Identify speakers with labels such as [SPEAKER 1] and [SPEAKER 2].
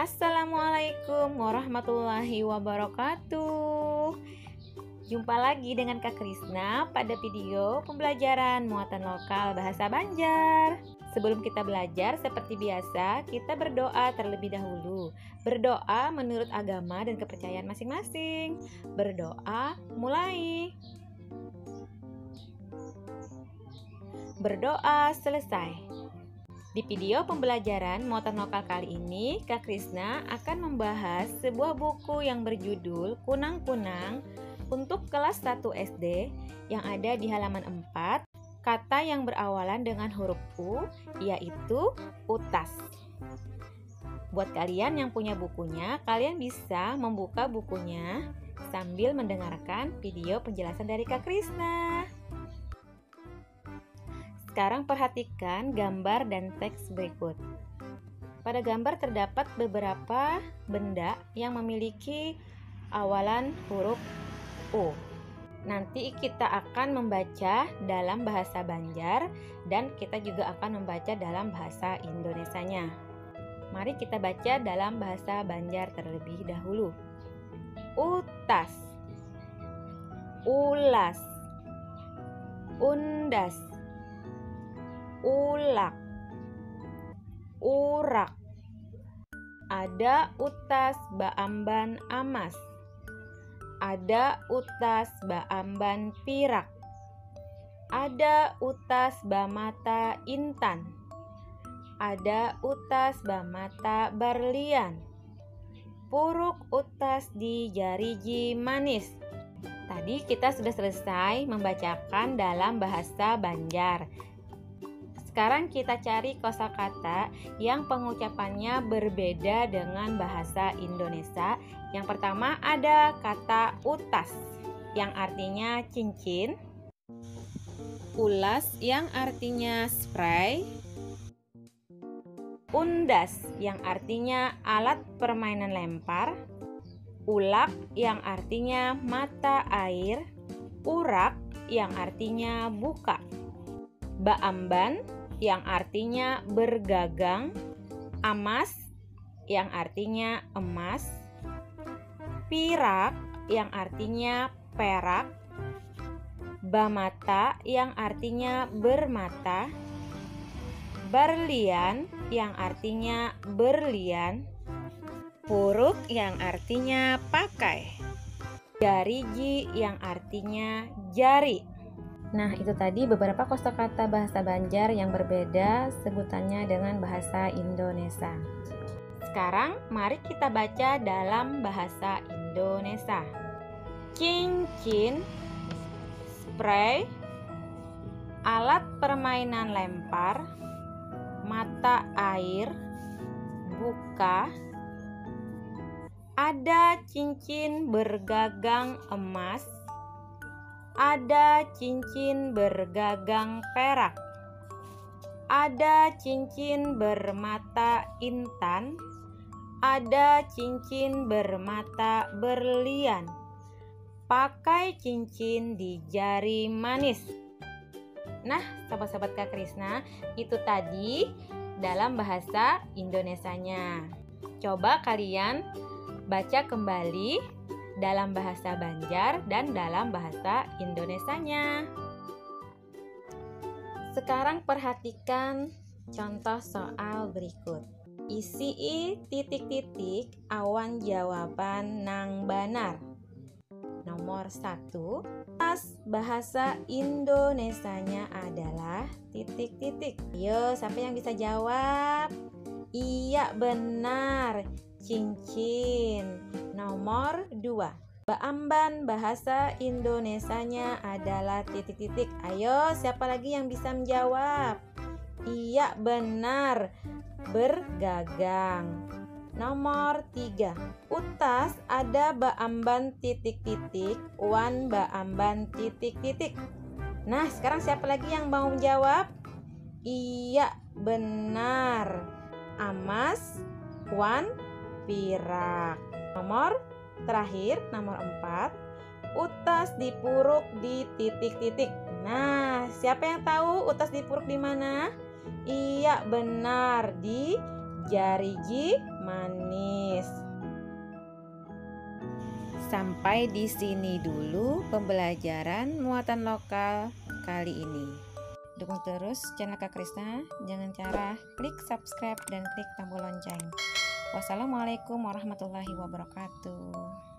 [SPEAKER 1] Assalamualaikum warahmatullahi wabarakatuh. Jumpa lagi dengan Kak Krisna pada video pembelajaran muatan lokal bahasa Banjar. Sebelum kita belajar, seperti biasa, kita berdoa terlebih dahulu. Berdoa menurut agama dan kepercayaan masing-masing. Berdoa mulai. Berdoa selesai. Di video pembelajaran muatan lokal kali ini, Kak Krisna akan membahas sebuah buku yang berjudul Kunang-Kunang untuk kelas 1 SD yang ada di halaman 4, kata yang berawalan dengan huruf U, yaitu utas. Buat kalian yang punya bukunya, kalian bisa membuka bukunya sambil mendengarkan video penjelasan dari Kak Krisna. Sekarang perhatikan gambar dan teks berikut. Pada gambar terdapat beberapa benda yang memiliki awalan huruf U. Nanti kita akan membaca dalam bahasa Banjar dan kita juga akan membaca dalam bahasa Indonesianya. Mari kita baca dalam bahasa Banjar terlebih dahulu. Utas, ulas, undas, ulak, urak. Ada utas baamban amas. Ada utas baamban pirak. Ada utas bamata intan. Ada utas bamata berlian. Puruk utas di jariji manis. Tadi kita sudah selesai membacakan dalam bahasa Banjar. Sekarang kita cari kosakata yang pengucapannya berbeda dengan bahasa Indonesia. Yang pertama ada kata utas yang artinya cincin, ulas yang artinya spray, undas yang artinya alat permainan lempar, ulak yang artinya mata air, urak yang artinya buka, baamban yang artinya bergagang, amas yang artinya emas, pirak yang artinya perak, bamata yang artinya bermata, berlian yang artinya berlian, puruk yang artinya pakai, jariji yang artinya jari. Nah, itu tadi beberapa kosakata bahasa Banjar yang berbeda sebutannya dengan bahasa Indonesia. Sekarang mari kita baca dalam bahasa Indonesia. Cincin, spray, alat permainan lempar, mata air, buka. Ada cincin bergagang emas. Ada cincin bergagang perak. Ada cincin bermata intan. Ada cincin bermata berlian. Pakai cincin di jari manis. Nah, sahabat-sahabat Kak Krisna, itu tadi dalam bahasa Indonesianya. Coba kalian baca kembali dalam bahasa Banjar dan dalam bahasa Indonesianya. Sekarang perhatikan contoh soal berikut. Isi titik-titik awan jawaban nang banar. Nomor 1, bahasa Indonesianya adalah titik-titik. Ayo, siapa yang bisa jawab? Iya, benar, cincin. Nomor 2, baamban bahasa Indonesianya adalah titik-titik. Ayo, siapa lagi yang bisa menjawab? Iya, benar, bergagang. Nomor 3, utas ada baamban titik-titik, wan baamban titik-titik. Nah, sekarang siapa lagi yang mau menjawab? Iya, benar, amas, wan, pirak. Nomor terakhir, nomor 4, utas dipuruk di titik-titik. Nah, siapa yang tahu utas dipuruk di mana? Iya, benar, di Jarigi manis. Sampai di sini dulu pembelajaran muatan lokal kali ini. Dukung terus channel Kak Krisna dengan cara klik subscribe dan klik tombol lonceng. Wassalamualaikum warahmatullahi wabarakatuh.